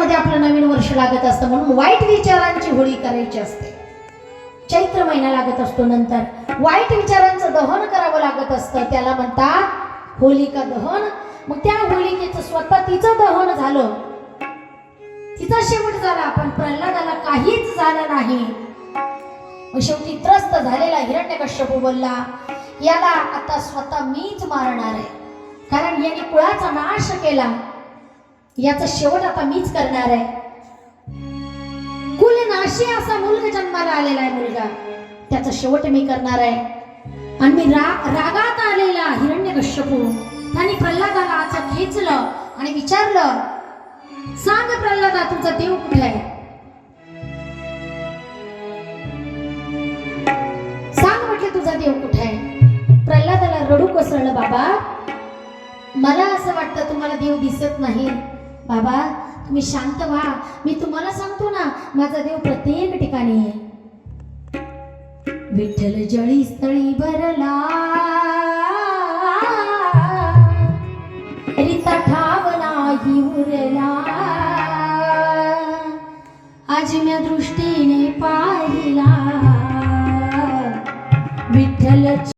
महिन्यामध्ये आपलं नवीन वर्ष लागत असतं, म्हणून वाईट विचारांची होळी करायची असते. चैत्र महिना लागत असतो, नंतर वाईट विचारांचं दहन करावं लागत असतं, त्याला म्हणतात होलिका दहन. मग त्या होलिकेचं स्वतः तिचं दहन झालं, तिचा शेवट झाला, पण प्रल्हादाला काहीच झालं नाही. मग शेवटी त्रस्त झालेला हिरण्यकश्यपू बोलला, याला आता स्वतः मीच मारणार आहे, कारण याने कुळाचा नाश केला, याचा शेवट आता मीच करणार आहे. कुलनाशी असा मुलगा जन्माला आलेला आहे, मुलगा, त्याचा शेवट मी करणार आहे. आणि मी रागात आलेला हिरण्यकश्यपू त्याने प्रल्हादाला आचा खेचलं आणि विचारलं, सांग प्रल्हादा, तुझा देव कुठे आहे? सांग म्हटलं, तुझा देव कुठे आहे? प्रल्हादाला रडू कोसळलं, बाबा मला असं वाटतं तुम्हाला देव दिसत नाही. बाबा तुम्ही शांत व्हा, मी तुम्हाला सांगतो ना, माझा देव प्रत्येक ठिकाणी आहे. विठ्ठल जळी स्थळी भरला, रिता ठाव नाही उरला, आज म्या दृष्टीने पाहिला विठ्ठल.